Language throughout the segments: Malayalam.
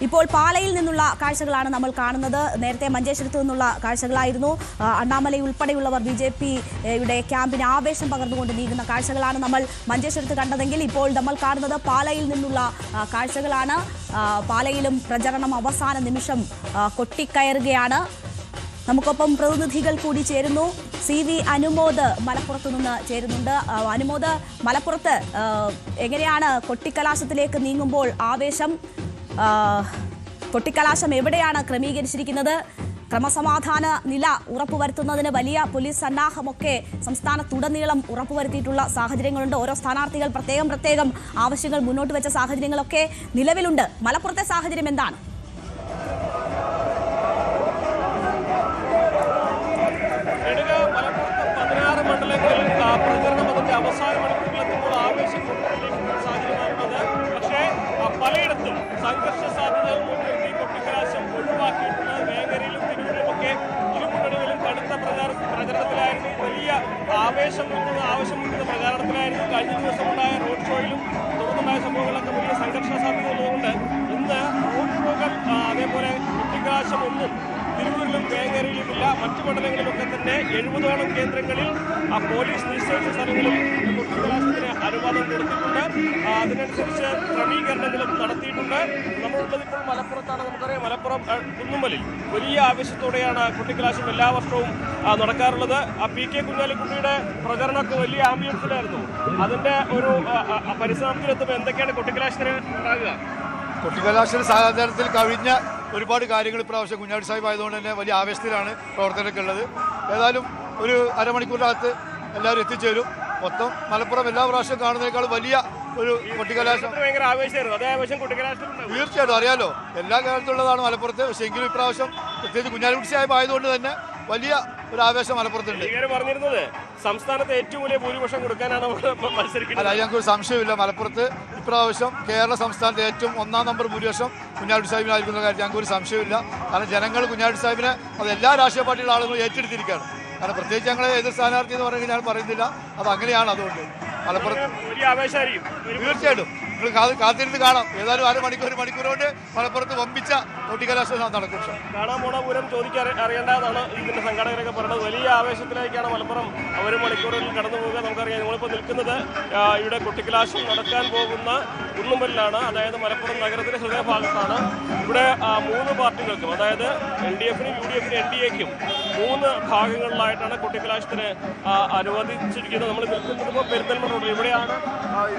ഇപ്പോൾ പാലയിൽ നിന്നുള്ള കാഴ്ചകളാണ് നമ്മൾ കാണുന്നത്. നേരത്തെ മഞ്ചേശ്വരത്ത് നിന്നുള്ള കാഴ്ചകളായിരുന്നു. അണ്ണാമലൈ ഉൾപ്പെടെയുള്ളവർ BJP-യുടെ ക്യാമ്പിന് ആവേശം പകർന്നുകൊണ്ട് നീങ്ങുന്ന കാഴ്ചകളാണ് നമ്മൾ മഞ്ചേശ്വരത്ത് കണ്ടതെങ്കിൽ ഇപ്പോൾ നമ്മൾ കാണുന്നത് പാലയിൽ നിന്നുള്ള കാഴ്ചകളാണ്. പാലയിലും പ്രചരണം അവസാന നിമിഷം കൊട്ടിക്കയറുകയാണ്. നമുക്കൊപ്പം പ്രതിനിധികൾ കൂടി ചേരുന്നു. CV അനുമോദ് മലപ്പുറത്ത് നിന്ന് ചേരുന്നുണ്ട്. അനുമോദ്, മലപ്പുറത്ത് എങ്ങനെയാണ് കൊട്ടിക്കലാശത്തിലേക്ക് നീങ്ങുമ്പോൾ ആവേശം? കൊട്ടിക്കലാശം എവിടെയാണ് ക്രമീകരിച്ചിരിക്കുന്നത്? ക്രമസമാധാന നില ഉറപ്പുവരുത്തുന്നതിന് വലിയ പോലീസ് സന്നാഹമൊക്കെ സംസ്ഥാനത്തുടനീളം ഉറപ്പുവരുത്തിയിട്ടുള്ള സാഹചര്യങ്ങളുണ്ട്. ഓരോ സ്ഥാനാർത്ഥികൾ പ്രത്യേകം ആവശ്യങ്ങൾ മുന്നോട്ട് വെച്ച സാഹചര്യങ്ങളൊക്കെ നിലവിലുണ്ട്. മലപ്പുറത്തെ സാഹചര്യം എന്താണ്? മണ്ഡലങ്ങളിൽ പ്രചരണം അതിന്റെ അവസാന മണിക്കൂറിലെത്തുമ്പോൾ ആവേശം കൊണ്ടുവരുന്ന സാഹചര്യമാണുള്ളത്. പക്ഷേ പലയിടത്തും സംഘർഷ സാധ്യതകൾ മുൻനിർത്തി കൊട്ടിക്കലാശം ഒഴിവാക്കിയിട്ടുള്ള വേങ്ങരയിലും തിരൂരിലുമൊക്കെ ഇരു മുന്നണികളിലും കടുത്ത പ്രചരണത്തിലായിരുന്നു. വലിയ ആവേശം മുൻനിർത്തുന്ന പ്രചാരണത്തിലായിരുന്നു. കഴിഞ്ഞ ദിവസമുണ്ടായ റോഡ് ഷോയിലും തുടർന്നുണ്ടായ സംഭവങ്ങളൊക്കെ വലിയ സംഘർഷ സാധ്യതയുള്ളതുകൊണ്ട് ഇന്ന് റോഡ് ഷോകൾ അതേപോലെ കൊട്ടിക്കലാശം ഒന്നും തിരൂരിലും വേങ്ങരയിലുമില്ല. മറ്റു മണ്ഡലങ്ങളിലൊക്കെ തന്നെ 70ഓളം കേന്ദ്രങ്ങളിൽ പോലീസ് നിശ്ചയിച്ച സ്ഥലങ്ങളിൽ കൊട്ടിക്കലാശത്തിന് അനുവാദം കൊടുത്തിട്ടുണ്ട്. അതിനനുസരിച്ച് ക്രമീകരണങ്ങളും നടത്തിയിട്ടുണ്ട്. നമ്മളുള്ളത് ഇപ്പോൾ മലപ്പുറത്താണ്. നമുക്കറിയാം, മലപ്പുറം കുന്നുമ്മലിൽ വലിയ ആവേശത്തോടെയാണ് കൊട്ടിക്കലാശം എല്ലാ വർഷവും നടക്കാറുള്ളത്. PK കുഞ്ഞാലിക്കുട്ടിയുടെ പ്രചരണമൊക്കെ വലിയ ആംബിയൻസിലായിരുന്നു. അതിന്റെ ഒരു പരിസമാപ്തിയിലെത്തുമ്പോൾ എന്തൊക്കെയാണ് കൊട്ടിക്കലാശത്തിന് ഉണ്ടാകുക? കൊട്ടിക്കലാശ സാഹചര്യത്തിൽ കഴിഞ്ഞ ഒരുപാട് കാര്യങ്ങൾ ഇപ്രാവശ്യം കുഞ്ഞാടി സാഹിബ് ആയതുകൊണ്ട് തന്നെ വലിയ ആവേശത്തിലാണ് പ്രവർത്തനമൊക്കെ ഉള്ളത്. ഏതായാലും ഒരു അരമണിക്കൂറിനകത്ത് എല്ലാവരും എത്തിച്ചേരും. മൊത്തം മലപ്പുറം എല്ലാ പ്രാവശ്യം കാണുന്നതിനേക്കാൾ വലിയ ഒരു കൊട്ടിക്കലാശം തീർച്ചയായിട്ടും അറിയാലോ, എല്ലാ കാലത്തുള്ളതാണ് മലപ്പുറത്ത്. പക്ഷേ എങ്കിലും ഇപ്രാവശ്യം പ്രത്യേകിച്ച് കുഞ്ഞാലിക്കുട്ടി സാഹിബ് ആയതുകൊണ്ട് തന്നെ വലിയ ഒരു ആവേശം മലപ്പുറത്തുണ്ട്. പറഞ്ഞിരുന്നത് സംസ്ഥാനത്തെ ഏറ്റവും വലിയ ഭൂരിപക്ഷം കൊടുക്കാനാണ് മത്സരിക്കുന്നത്. അല്ല, ഞങ്ങൾക്ക് ഒരു സംശയമില്ല. മലപ്പുറത്ത് ഇപ്രാവശ്യം കേരള സംസ്ഥാനത്തെ ഏറ്റവും 1-ാം നമ്പർ ഭൂരിപക്ഷം കുഞ്ഞാലിക്കുട്ടി സാഹിബിനായിരിക്കുന്ന കാര്യം ഞങ്ങൾക്ക് ഒരു സംശയമില്ല. കാരണം ജനങ്ങൾ കുഞ്ഞാലിക്കുട്ടി സാഹിബിനെ അത് എല്ലാ രാഷ്ട്രീയ പാർട്ടിയിലുള്ള ആളുകളും ഏറ്റെടുത്തിരിക്കുകയാണ്. കാരണം പ്രത്യേകിച്ച് ഞങ്ങളെ എതിർ സ്ഥാനാർത്ഥി എന്ന് പറയുന്നത് ഞാൻ പറയുന്നില്ല, അത് അങ്ങനെയാണ്. അതുകൊണ്ട് മലപ്പുറത്ത് വലിയ ആവേശമായിരിക്കും തീർച്ചയായിട്ടും. നിങ്ങൾ കാത്തിരുന്ന് കാണാം. ഏതായാലും ഒരു മണിക്കൂർ കൊണ്ട് മലപ്പുറത്ത് വമ്പിച്ച കൊട്ടിക്കലാശം നടക്കും. കാണാൻ പോണ പൂരം ചോദിക്കാൻ അറിയേണ്ടതാണ് ഇതിന്റെ സംഘാടകരൊക്കെ പറയുന്നത്. വലിയ ആവേശത്തിലേക്കാണ് മലപ്പുറം ഒരു മണിക്കൂറിൽ കടന്നു പോകുക. നമുക്കറിയാം, നമ്മളിപ്പോൾ നിൽക്കുന്നത് ഇവിടെ കൊട്ടിക്കലാശം നടക്കാൻ പോകുന്ന കുന്നുമ്മലിലാണ്. അതായത് മലപ്പുറം നഗരത്തിന്റെ ഹൃദയഭാഗത്താണ്. ഇവിടെ 3 പാർട്ടികൾക്കും, അതായത് LDF-നും UDF-നും NDA-ക്കും 3 ഭാഗങ്ങളിലായിട്ടാണ് കൊട്ടിക്കലാശത്തിന് അനുവദിച്ചിരിക്കുന്നത്. നമ്മൾ നിൽക്കുന്നത് ഇപ്പോൾ പെരിന്തൽമണ്ണ റോഡിൽ. ഇവിടെയാണ്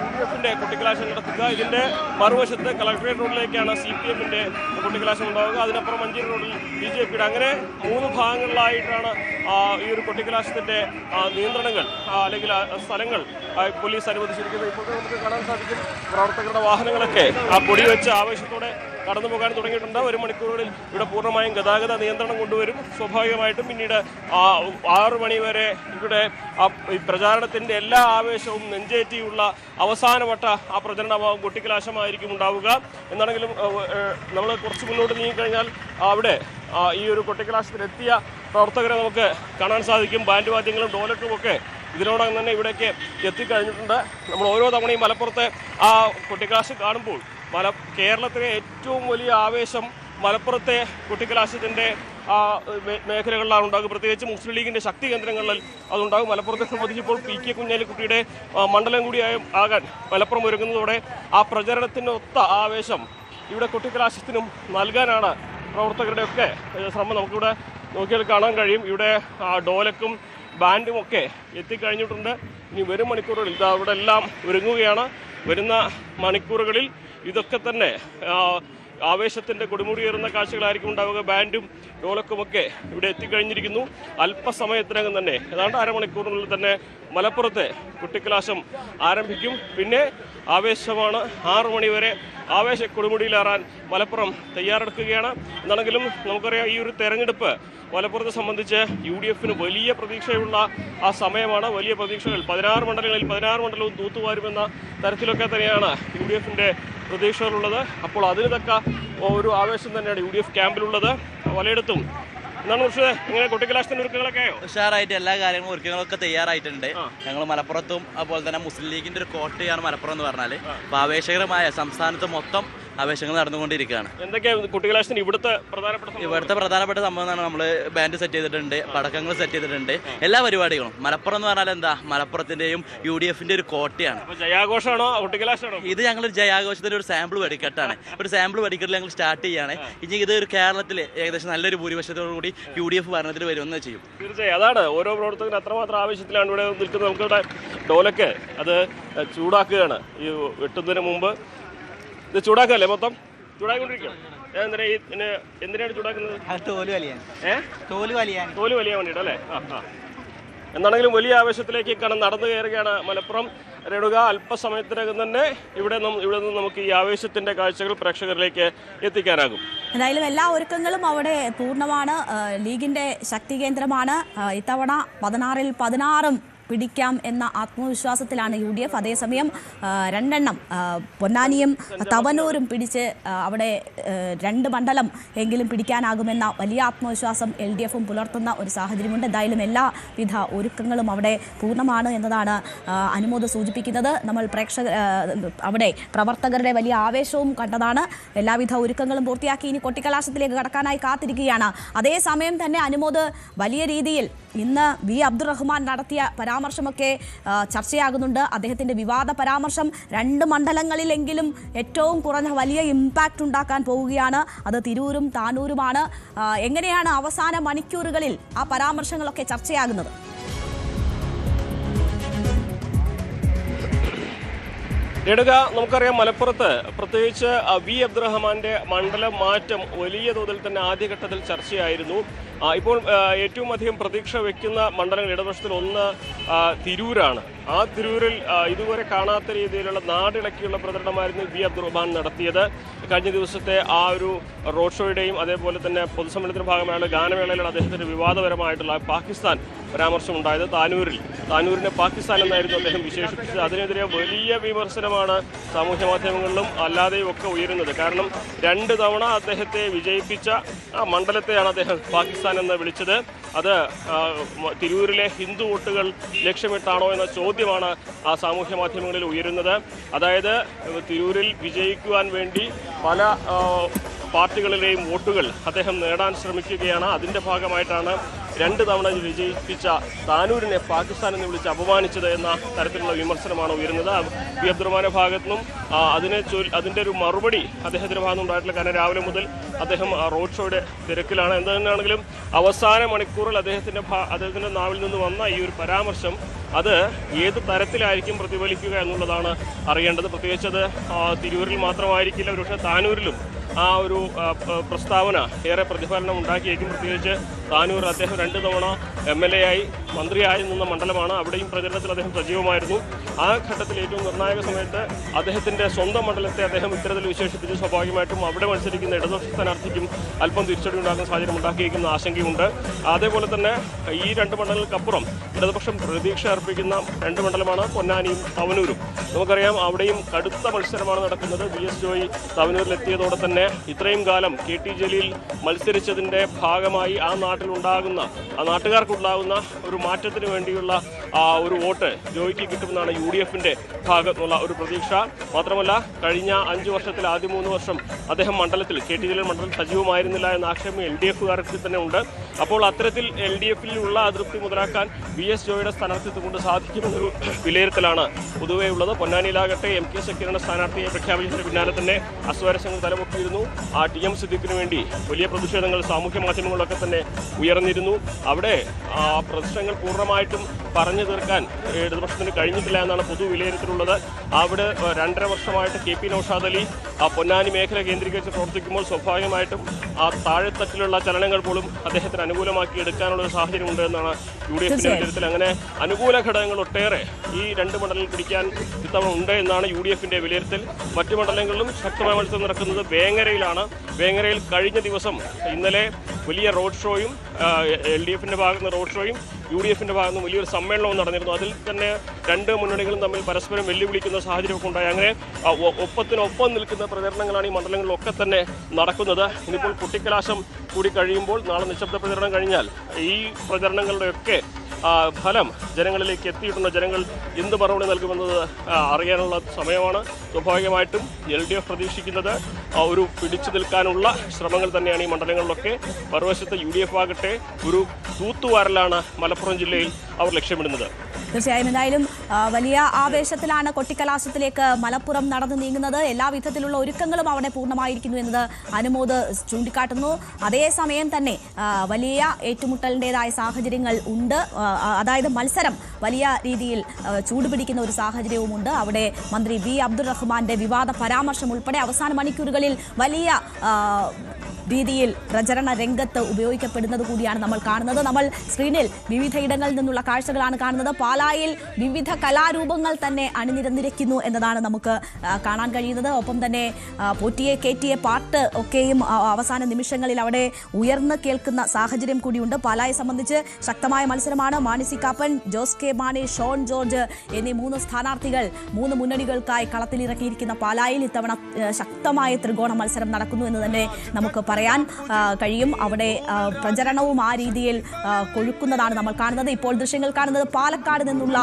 UDF-ന്റെ കൊട്ടിക്കലാശം നടത്തുക. ഇതിന്റെ മറുവശത്ത് കളക്ടറേറ്റ് റോഡിലേക്കാണ് CPM-ന്റെ കൊട്ടിക്കലാശം ഉണ്ടാവുക. അതിനപ്പുറം മഞ്ചേരി റോഡിൽ BJP-യുടെ. അങ്ങനെ 3 ഭാഗങ്ങളിലായിട്ടാണ് ഈ ഒരു കൊട്ടിക്കലാശത്തിന്റെ നിയന്ത്രണങ്ങൾ അല്ലെങ്കിൽ സ്ഥലങ്ങൾ പോലീസ് അനുവദിച്ചിരിക്കുന്നത്. ഇപ്പോൾ നമുക്ക് കാണാൻ സാധിക്കും പ്രവർത്തകരുടെ വാഹനങ്ങളൊക്കെ പൊടി വെച്ച് ആവേശത്തോടെ കടന്നു പോകാൻ തുടങ്ങിയിട്ടുണ്ട്. 1 മണിക്കൂറുകളിൽ ഇവിടെ പൂർണ്ണമായും ഗതാഗത നിയന്ത്രണം കൊണ്ടുവരും. സ്വാഭാവികമായിട്ടും പിന്നീട് 6 മണി വരെ ഇവിടെ പ്രചാരണത്തിന്റെ എല്ലാ ആവേശവും നെഞ്ചേറ്റിയുള്ള അവസാനവട്ട പ്രചരണമാവും കൊട്ടിക്കലാശമായിരിക്കും ഉണ്ടാവുക. എന്നാണെങ്കിലും നമ്മൾ കുറച്ച് മുന്നോട്ട് നീങ്ങിക്കഴിഞ്ഞാൽ അവിടെ ഈ ഒരു കൊട്ടിക്കലാശത്തിലെത്തിയ പ്രവർത്തകരെ നമുക്ക് കാണാൻ സാധിക്കും. ബാൻഡ് വാദ്യങ്ങളും ഡോലറ്റും ഒക്കെ ഇതിനോടകം തന്നെ ഇവിടേക്ക് എത്തിക്കഴിഞ്ഞിട്ടുണ്ട്. നമ്മൾ ഓരോ തവണയും മലപ്പുറത്തെ കൊട്ടിക്കലാശം കാണുമ്പോൾ കേരളത്തിലെ ഏറ്റവും വലിയ ആവേശം മലപ്പുറത്തെ കൊട്ടിക്കലാശത്തിൻ്റെ മേഖലകളിലാണ് ഉണ്ടാകും. പ്രത്യേകിച്ച് മുസ്ലിം ലീഗിൻ്റെ ശക്തി കേന്ദ്രങ്ങളിൽ അതുണ്ടാകും. മലപ്പുറത്തെ സംബന്ധിച്ചിപ്പോൾ PK കുഞ്ഞാലിക്കുട്ടിയുടെ മണ്ഡലം ആകാൻ മലപ്പുറം ഒരുങ്ങുന്നതോടെ പ്രചരണത്തിനൊത്ത ആവേശം ഇവിടെ കൊട്ടിക്കലാശത്തിനും നൽകാനാണ് പ്രവർത്തകരുടെയൊക്കെ ശ്രമം. നമുക്കിവിടെ നോക്കിയാൽ കാണാൻ കഴിയും. ഇവിടെ ഡോലക്കും ബാൻഡും ഒക്കെ എത്തിക്കഴിഞ്ഞിട്ടുണ്ട്. ഇനി വരും മണിക്കൂറുകളിൽ ഇവിടെ എല്ലാം ഒരുങ്ങുകയാണ്. വരുന്ന മണിക്കൂറുകളിൽ ഇതൊക്കെ തന്നെ ആവേശത്തിൻ്റെ കൊടുമുടിയേറുന്ന കാഴ്ചകളായിരിക്കും ഉണ്ടാവുക. ബാൻഡും ഡോലക്കുമൊക്കെ ഇവിടെ എത്തിക്കഴിഞ്ഞിരിക്കുന്നു. അല്പസമയത്തിനകം തന്നെ, ഏതാണ്ട് അരമണിക്കൂറിനുള്ളിൽ തന്നെ മലപ്പുറത്തെ കൊട്ടിക്കലാശം ആരംഭിക്കും. പിന്നെ ആവേശമാണ്. 6 മണി വരെ ആവേശ കൊടുമുടിയിലേറാൻ മലപ്പുറം തയ്യാറെടുക്കുകയാണ്. എന്നാണെങ്കിലും നമുക്കറിയാം, ഈ ഒരു തെരഞ്ഞെടുപ്പ് മലപ്പുറത്തെ സംബന്ധിച്ച് UDF-ന് വലിയ പ്രതീക്ഷയുള്ള സമയമാണ്. വലിയ പ്രതീക്ഷകൾ 16 മണ്ഡലങ്ങളിൽ 16 മണ്ഡലവും തൂത്തുവാരുമെന്ന തരത്തിലൊക്കെ തന്നെയാണ് UDF-ന്റെ പ്രതീക്ഷകളുള്ളത്. അപ്പോൾ അതിന് തക്ക ഒരു ആവേശം തന്നെയാണ് UDF ക്യാമ്പിലുള്ളത്. പലയിടത്തും എന്താണ് ഇങ്ങനെ കൊട്ടിക്കലാശത്തിന്റെ ഒരുക്കങ്ങളൊക്കെ ഉഷാറായിട്ട് എല്ലാ കാര്യങ്ങളും ഒരുക്കങ്ങളൊക്കെ തയ്യാറായിട്ടുണ്ട്. ഞങ്ങൾ മലപ്പുറത്തും അതുപോലെ തന്നെ മുസ്ലിം ലീഗിന്റെ ഒരു കോട്ടയാണ് മലപ്പുറം എന്ന് പറഞ്ഞാൽ. അപ്പോൾ ആവേശകരമായ സംസ്ഥാനത്ത് മൊത്തം ആവേശങ്ങൾ നടന്നുകൊണ്ടിരിക്കുകയാണ്. എന്തൊക്കെയാണ് കുട്ടികലാശത്തിന് ഇവിടുത്തെ പ്രധാനപ്പെട്ട സംഭവം എന്നാണ് നമ്മൾ ബാൻഡ് സെറ്റ് ചെയ്തിട്ടുണ്ട്, പടക്കങ്ങൾ സെറ്റ് ചെയ്തിട്ടുണ്ട്, എല്ലാ പരിപാടികളും. മലപ്പുറം എന്ന് പറഞ്ഞാൽ എന്താ, മലപ്പുറത്തിന്റെയും UDFന്റെ ഒരു കോട്ടയാണ്. ജയാഘോഷമാണോ കുട്ടികലാശമാണോ? ഇത് ഞങ്ങളൊരു ജയാഘോഷത്തിന്റെ ഒരു സാമ്പിൾ വെടിക്കെട്ടാണ്. ഒരു സാമ്പിൾ വെടിക്കെട്ടിൽ ഞങ്ങൾ സ്റ്റാർട്ട് ചെയ്യാണ്. ഇനി ഇത് ഒരു കേരളത്തിൽ ഏകദേശം നല്ലൊരു ഭൂരിപക്ഷത്തോടു കൂടി UDF ഭരണത്തിൽ വരുമെന്ന് ചെയ്യും. തീർച്ചയായും അതാണ് ഓരോ പ്രവർത്തകരും അത്രമാത്രം ആവശ്യത്തിലാണ് ഇവിടെ നിൽക്കുന്നത്. നമുക്കിവിടെ ഡോലൊക്കെ അത് ചൂടാക്കുകയാണ്. ഈ വെട്ടുന്നതിന് മുമ്പ് ഇത് ചൂടാക്കല്ലേ, മൊത്തം ചൂടാക്കിക്കൊണ്ടിരിക്കുകയാണ്. എന്തിനാണ് ചൂടാക്കുന്നത്? തോല് വലിയാൻ വേണ്ടിയിട്ട് അല്ലേ? എന്താണെങ്കിലും വലിയ ആവേശത്തിലേക്ക് നടന്നു കയറുകയാണ് മലപ്പുറം രേണുക. അല്പസമയത്തിനകം തന്നെ ഇവിടെ നിന്ന് നമുക്ക് ഈ ആവേശത്തിന്റെ കാഴ്ചകൾ പ്രേക്ഷകരിലേക്ക് എത്തിക്കാനാകും. എന്തായാലും എല്ലാ ഒരുക്കങ്ങളും അവിടെ പൂർണ്ണമാണ്. ലീഗിന്റെ ശക്തി കേന്ദ്രമാണ്. ഇത്തവണ 16-ൽ 16 പിടിക്കാം എന്ന ആത്മവിശ്വാസത്തിലാണ് UDF. അതേസമയം 2 പൊന്നാനിയും തവനൂരും പിടിച്ച് അവിടെ 2 മണ്ഡലം എങ്കിലും പിടിക്കാനാകുമെന്ന വലിയ ആത്മവിശ്വാസം LDFും പുലർത്തുന്ന ഒരു സാഹചര്യമുണ്ട്. എന്തായാലും എല്ലാവിധ ഒരുക്കങ്ങളും അവിടെ പൂർണ്ണമാണ് എന്നതാണ് അനുമോദ് സൂചിപ്പിക്കുന്നത്. നമ്മൾ അവിടെ പ്രവർത്തകരുടെ വലിയ ആവേശവും കണ്ടതാണ്. എല്ലാവിധ ഒരുക്കങ്ങളും പൂർത്തിയാക്കി ഇനി കൊട്ടിക്കലാശത്തിലേക്ക് കടക്കാനായി കാത്തിരിക്കുകയാണ്. അതേസമയം തന്നെ അനുമോദ് വലിയ രീതിയിൽ ഇന്ന് V. അബ്ദുറഹ്മാൻ നടത്തിയ പരാമർശമൊക്കെ ചർച്ചയാകുന്നുണ്ട്. അദ്ദേഹത്തിൻ്റെ വിവാദ പരാമർശം 2 മണ്ഡലങ്ങളിലെങ്കിലും ഏറ്റവും കുറഞ്ഞ വലിയ ഇമ്പാക്റ്റ് ഉണ്ടാക്കാൻ പോവുകയാണ്. അത് തിരൂരും താനൂരുമാണ്. എങ്ങനെയാണ് അവസാന മണിക്കൂറുകളിൽ ആ പരാമർശങ്ങളൊക്കെ ചർച്ചയാകുന്നത്? രേണുക, നമുക്കറിയാം മലപ്പുറത്ത് പ്രത്യേകിച്ച് V. അബ്ദുറഹ്മാന്റെ മണ്ഡലം മാറ്റം വലിയ തോതിൽ തന്നെ ആദ്യഘട്ടത്തിൽ ചർച്ചയായിരുന്നു. ഇപ്പോൾ ഏറ്റവും അധികം പ്രതീക്ഷ വയ്ക്കുന്ന മണ്ഡലങ്ങൾ ഇടതുപക്ഷത്തിൽ ഒന്ന് തിരൂരാണ്. ആ തിരൂരിൽ ഇതുവരെ കാണാത്ത രീതിയിലുള്ള നാടിളക്കിയുള്ള പ്രചരണമായിരുന്നു V. അബ്ദുറഹ്മാൻ നടത്തിയത്. കഴിഞ്ഞ ദിവസത്തെ ആ ഒരു റോഡ് ഷോയുടെയും അതേപോലെ തന്നെ പൊതുസമ്മേളനത്തിന്റെ ഭാഗമായുള്ള ഗാനമേളയിലാണ് അദ്ദേഹത്തിന്റെ വിവാദപരമായിട്ടുള്ള പാകിസ്ഥാൻ പരാമർശം ഉണ്ടായത്. താനൂരിനെ പാകിസ്ഥാൻ എന്നായിരുന്നു അദ്ദേഹം വിശേഷിപ്പിച്ചത്. അതിനെതിരെ വലിയ വിമർശനമാണ് സാമൂഹ്യ മാധ്യമങ്ങളിലും അല്ലാതെയും ഒക്കെ ഉയരുന്നത്. കാരണം 2 തവണ അദ്ദേഹത്തെ വിജയിപ്പിച്ച ആ മണ്ഡലത്തെയാണ് അദ്ദേഹം പാകിസ്ഥാൻ എന്ന് വിളിച്ചത്. അത് തിരൂരിലെ ഹിന്ദു വോട്ടുകൾ ലക്ഷ്യമിട്ടാണോ എന്ന ചോദ്യമാണ് ആ സാമൂഹ്യ മാധ്യമങ്ങളിൽ ഉയരുന്നത്. അതായത് തിരൂരിൽ വിജയിക്കുവാൻ വേണ്ടി പല പാർട്ടികളിലെയും വോട്ടുകൾ അദ്ദേഹം നേടാൻ ശ്രമിക്കുകയാണ്. അതിൻ്റെ ഭാഗമായിട്ടാണ് 2 തവണ വിജയിപ്പിച്ച താനൂരിനെ പാകിസ്ഥാൻ എന്ന് വിളിച്ച് അപമാനിച്ചത് എന്ന തരത്തിലുള്ള വിമർശനമാണ് ഉയരുന്നത്. V. അബ്ദുറഹ്മാന്റെ ഭാഗത്തു നിന്നും അതിൻ്റെ ഒരു മറുപടി അദ്ദേഹത്തിന്റെ ഭാഗത്തുനിന്ന് ഉണ്ടായിട്ടില്ല. കാരണം രാവിലെ മുതൽ അദ്ദേഹം റോഡ് ഷോയുടെ തിരക്കിലാണ്. എന്ത് തന്നെയാണെങ്കിലും അവസാന മണിക്കൂറിൽ അദ്ദേഹത്തിന്റെ നാവിൽ നിന്ന് വന്ന ഈ ഒരു പരാമർശം അത് ഏത് തരത്തിലായിരിക്കും പ്രതിഫലിക്കുക എന്നുള്ളതാണ് അറിയേണ്ടത്. പ്രത്യേകിച്ച് അത് തിരൂരിൽ മാത്രമായിരിക്കില്ല, ഒരുപക്ഷെ താനൂരിലും ആ ഒരു പ്രസ്താവന ഏറെ പ്രതിഫലനം ഉണ്ടാക്കിയേക്കും. പ്രത്യേകിച്ച് താനൂർ അദ്ദേഹം 2 തവണ MLA ആയി മന്ത്രിയായി നിന്ന മണ്ഡലമാണ്. അവിടെയും പ്രചരണത്തിൽ അദ്ദേഹം സജീവമായിരുന്നു. ആ ഘട്ടത്തിൽ ഏറ്റവും നിർണായക സമയത്ത് അദ്ദേഹത്തിന്റെ സ്വന്തം മണ്ഡലത്തെ അദ്ദേഹം ഇത്തരത്തിൽ വിശേഷിപ്പിച്ച് സ്വാഭാവികമായിട്ടും അവിടെ മത്സരിക്കുന്ന ഇടതുപക്ഷ സ്ഥാനാർത്ഥിക്കും അല്പം തിരിച്ചടി ഉണ്ടാക്കുന്ന സാഹചര്യം ഉണ്ടാക്കിയേക്കുന്ന ആശങ്കയുണ്ട്. അതേപോലെ തന്നെ ഈ 2 മണ്ഡലങ്ങൾക്കപ്പുറം ഇടതുപക്ഷം പ്രതീക്ഷ അർപ്പിക്കുന്ന 2 മണ്ഡലമാണ് പൊന്നാനിയും തവനൂരും. നമുക്കറിയാം അവിടെയും കടുത്ത മത്സരമാണ് നടക്കുന്നത്. VS ജോയി തവനൂരിലെത്തിയതോടെ തന്നെ ഇത്രയും കാലം KT ജലീൽ മത്സരിച്ചതിന്റെ ഭാഗമായി ആ നാട്ടുകാർക്കുണ്ടാകുന്ന ഒരു മാറ്റത്തിന് വേണ്ടിയുള്ള ഒരു വോട്ട് ജോയിക്ക് കിട്ടുമെന്നാണ് UDFന്റെ ഭാഗത്തുള്ള ഒരു പ്രതീക്ഷ. മാത്രമല്ല കഴിഞ്ഞ 5 വർഷത്തിൽ ആദ്യ 3 വർഷം അദ്ദേഹം മണ്ഡലത്തിൽ KT ജലീൽ മണ്ഡലത്തിൽ സജീവമായിരുന്നില്ല എന്ന ആക്ഷേപം LDFകാർക്ക് തന്നെ ഉണ്ട്. അപ്പോൾ അത്തരത്തിൽ LDFിലുള്ള അതൃപ്തി മുതലാക്കാൻ VS ജോയിയുടെ സ്ഥാനാർത്ഥിത്വം കൊണ്ട് സാധിക്കുമെന്നൊരു വിലയിരുത്തലാണ് പൊതുവേ ഉള്ളത്. പൊന്നാനിയിലാകട്ടെ MK സക്കീറിന്റെ സ്ഥാനാർത്ഥിയെ പ്രഖ്യാപിച്ചതിന് പിന്നാലെ തന്നെ അസ്വാരസ്യങ്ങൾ തലപൊക്കിയിരുന്നു. TM സിദ്ദിഖിന് വേണ്ടി വലിയ പ്രതിഷേധങ്ങൾ സാമൂഹ്യ മാധ്യമങ്ങളിലൊക്കെ തന്നെ ഉയർന്നിരുന്നു. അവിടെ പ്രശ്നങ്ങൾ പൂർണ്ണമായിട്ടും പറഞ്ഞു തീർക്കാൻ ഇടതുപക്ഷത്തിന് കഴിഞ്ഞിട്ടില്ല എന്നാണ് പൊതു വിലയിരുത്തലുള്ളത്. അവിടെ 2.5 വർഷമായിട്ട് KP നൗഷാദ് അലി പൊന്നാനി മേഖല കേന്ദ്രീകരിച്ച് പ്രവർത്തിക്കുമ്പോൾ സ്വാഭാവികമായിട്ടും ആ താഴെത്തട്ടിലുള്ള ചലനങ്ങൾ പോലും അദ്ദേഹത്തിന് അനുകൂലമാക്കി എടുക്കാനുള്ള ഒരു സാഹചര്യം ഉണ്ട് എന്നാണ് UDFിന്റെ വിലയിരുത്തൽ. അങ്ങനെ അനുകൂല ഘടകങ്ങൾ ഒട്ടേറെ ഈ 2 മണ്ഡലങ്ങൾ പിടിക്കാൻ ഇത്തവണ ഉണ്ട് എന്നാണ് UDFിന്റെ വിലയിരുത്തൽ. മറ്റു മണ്ഡലങ്ങളിലും ശക്തമായ മത്സരം നടക്കുന്നത് വേങ്ങരയിലാണ്. വേങ്ങരയിൽ കഴിഞ്ഞ ദിവസം ഇന്നലെ വലിയ റോഡ് ഷോയും LDFിന്റെ ഭാഗത്ത് നിന്ന് റോഡ് ഷോയും UDFിന്റെ ഭാഗത്ത് നിന്ന് വലിയൊരു സമ്മേളനവും നടന്നിരുന്നു. അതിൽ തന്നെ 2 മുന്നണികളും തമ്മിൽ പരസ്പരം വെല്ലുവിളിക്കുന്ന സാഹചര്യമൊക്കെ ഉണ്ടായി. അങ്ങനെ ഒപ്പത്തിനൊപ്പം നിൽക്കുന്ന പ്രചരണങ്ങളാണ് ഈ മണ്ഡലങ്ങളിലൊക്കെ തന്നെ നടക്കുന്നത്. ഇനിയിപ്പോൾ കുട്ടിക്കലാശം കൂടി കഴിയുമ്പോൾ നാളെ നിശബ്ദ പ്രചരണം കഴിഞ്ഞാൽ ഈ പ്രചരണങ്ങളുടെയൊക്കെ ഫലം ജനങ്ങളിലേക്ക് എത്തിയിട്ടുള്ള ജനങ്ങൾ എന്ത് മറുപടി നൽകുമെന്നത് അറിയാനുള്ള സമയമാണ്. സ്വാഭാവികമായിട്ടും LDF പ്രതീക്ഷിക്കുന്നത് ഒരു പിടിച്ചു നിൽക്കാനുള്ള ശ്രമങ്ങൾ തന്നെയാണ് ഈ മണ്ഡലങ്ങളിലൊക്കെ. മറുവശത്ത് UDF ആകട്ടെ ഒരു തൂത്തുവാരലാണ് മലപ്പുറം ജില്ലയിൽ അവർ ലക്ഷ്യമിടുന്നത്. തീർച്ചയായും എന്തായാലും വലിയ ആവേശത്തിലാണ് കൊട്ടിക്കലാശത്തിലേക്ക് മലപ്പുറം നടന്നു നീങ്ങുന്നത്. എല്ലാ വിധത്തിലുള്ള ഒരുക്കങ്ങളും അവിടെ പൂർണ്ണമായിരിക്കുന്നു എന്നത് അനുമോദ് ചൂണ്ടിക്കാട്ടുന്നു. അതേസമയം തന്നെ വലിയ ഏറ്റുമുട്ടലിൻ്റെതായ സാഹചര്യങ്ങൾ ഉണ്ട്. അതായത് മത്സരം വലിയ രീതിയിൽ ചൂടുപിടിക്കുന്ന ഒരു സാഹചര്യവുമുണ്ട്. അവിടെ മന്ത്രി V. അബ്ദുൾ റഹ്മാന്റെ വിവാദ പരാമർശം ഉൾപ്പെടെ അവസാന മണിക്കൂറുകളിൽ വലിയ രീതിയിൽ പ്രചരണ രംഗത്ത് ഉപയോഗിക്കപ്പെടുന്നത് കൂടിയാണ് നമ്മൾ കാണുന്നത്. നമ്മൾ സ്ക്രീനിൽ വിവിധയിടങ്ങളിൽ നിന്നുള്ള കാഴ്ചകളാണ് കാണുന്നത്. പാലായിൽ വിവിധ കലാരൂപങ്ങൾ തന്നെ അണിനിരന്നിരിക്കുന്നു എന്നതാണ് നമുക്ക് കാണാൻ കഴിയുന്നത്. ഒപ്പം തന്നെ പോറ്റിയെ കേറ്റിയെ പാട്ട് ഒക്കെയും അവസാന നിമിഷങ്ങളിൽ അവിടെ ഉയർന്നു കേൾക്കുന്ന സാഹചര്യം കൂടിയുണ്ട്. പാലായെ സംബന്ധിച്ച് ശക്തമായ മത്സരമാണ്. Mani C Kappan, Jose K Mani, Shone George എന്നീ 3 സ്ഥാനാർത്ഥികൾ 3 മുന്നണികൾക്കായി കളത്തിലിറക്കിയിരിക്കുന്ന പാലായിൽ ഇത്തവണ ശക്തമായ ത്രികോണ മത്സരം നടക്കുന്നു എന്ന് തന്നെ നമുക്ക് പറയാൻ കഴിയും. അവിടെ പ്രചരണവും ആ രീതിയിൽ കൊഴുക്കുന്നതാണ് നമ്മൾ കാണുന്നത്. ഇപ്പോൾ ദൃശ്യങ്ങൾ കാണുന്നത് പാലക്കാട് നിന്നുള്ള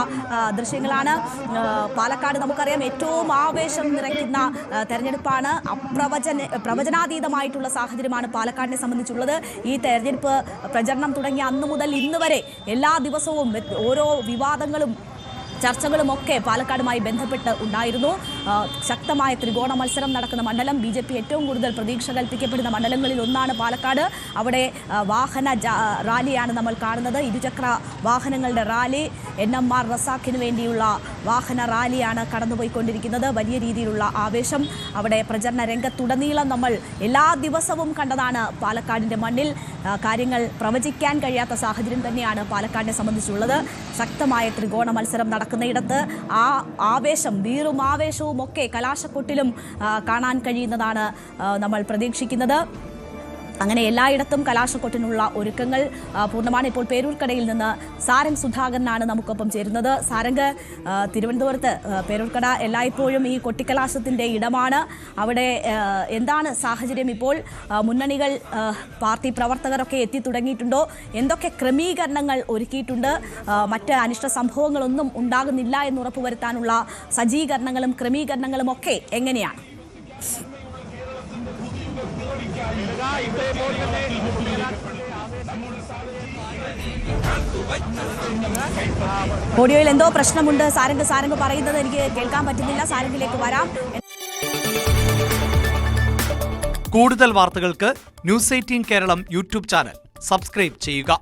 ദൃശ്യങ്ങളാണ്. പാലക്കാട് നമുക്കറിയാം ഏറ്റവും ആവേശം നിറയ്ക്കുന്ന തെരഞ്ഞെടുപ്പാണ്. പ്രവചനാതീതമായിട്ടുള്ള സാഹചര്യമാണ് പാലക്കാടിനെ സംബന്ധിച്ചുള്ളത്. ഈ തെരഞ്ഞെടുപ്പ് പ്രചരണം തുടങ്ങിയ അന്നു മുതൽ ഇന്ന് വരെ എല്ലാ ദിവസവും ഓരോ വിവാദങ്ങളും ചർച്ചകളുമൊക്കെ പാലക്കാടുമായി ബന്ധപ്പെട്ട് ഉണ്ടായിരുന്നു. ശക്തമായ ത്രികോണ മത്സരം നടക്കുന്ന മണ്ഡലം, BJP ഏറ്റവും കൂടുതൽ പ്രതീക്ഷ കൽപ്പിക്കപ്പെടുന്ന മണ്ഡലങ്ങളിൽ ഒന്നാണ് പാലക്കാട്. അവിടെ വാഹന റാലിയാണ് നമ്മൾ കാണുന്നത്. ഇരുചക്ര വാഹനങ്ങളുടെ റാലി, NMR റസാഖിന് വേണ്ടിയുള്ള വാഹന റാലിയാണ് കടന്നുപോയിക്കൊണ്ടിരിക്കുന്നത്. വലിയ രീതിയിലുള്ള ആവേശം അവിടെ പ്രചരണ രംഗത്തുടനീളം നമ്മൾ എല്ലാ ദിവസവും കണ്ടതാണ്. പാലക്കാടിൻ്റെ മണ്ണിൽ കാര്യങ്ങൾ പ്രവചിക്കാൻ കഴിയാത്ത സാഹചര്യം തന്നെയാണ് പാലക്കാടിനെ സംബന്ധിച്ചുള്ളത്. ശക്തമായ ത്രികോണ മത്സരം നടക്കുന്നയിടത്ത് ആ ആവേശം, വീറും ആവേശവും ഒക്കെ കലാശക്കൊട്ടിലും കാണാൻ കഴിയുന്നതാണ് നമ്മൾ പ്രതീക്ഷിക്കുന്നത്. അങ്ങനെ എല്ലായിടത്തും കലാശക്കൊട്ടിനുള്ള ഒരുക്കങ്ങൾ പൂർണ്ണമാണ്. ഇപ്പോൾ പേരൂർക്കടയിൽ നിന്ന് സാരംഗ് സുധാകരനാണ് നമുക്കൊപ്പം ചേരുന്നത്. സാരംഗ്, തിരുവനന്തപുരത്ത് പേരൂർക്കട എല്ലായ്പ്പോഴും ഈ കൊട്ടിക്കലാശത്തിൻ്റെ ഇടമാണ്. അവിടെ എന്താണ് സാഹചര്യം ഇപ്പോൾ? മുന്നണികൾ, പാർട്ടി പ്രവർത്തകരൊക്കെ എത്തി തുടങ്ങിയിട്ടുണ്ടോ? എന്തൊക്കെ ക്രമീകരണങ്ങൾ ഒരുക്കിയിട്ടുണ്ട്? മറ്റ് അനിഷ്ട സംഭവങ്ങളൊന്നും ഉണ്ടാകുന്നില്ല എന്ന് ഉറപ്പുവരുത്താനുള്ള സജ്ജീകരണങ്ങളും ക്രമീകരണങ്ങളും ഒക്കെ എങ്ങനെയാണ്? ഓഡിയോയിൽ എന്തോ പ്രശ്നമുണ്ട്. സാരംഗ് പറയുന്നത് എനിക്ക് കേൾക്കാൻ പറ്റുന്നില്ല. സാരംഗിലേക്ക് വരാം. കൂടുതൽ വാർത്തകൾക്ക് News 18 Keralam YouTube channel subscribe ചെയ്യുക.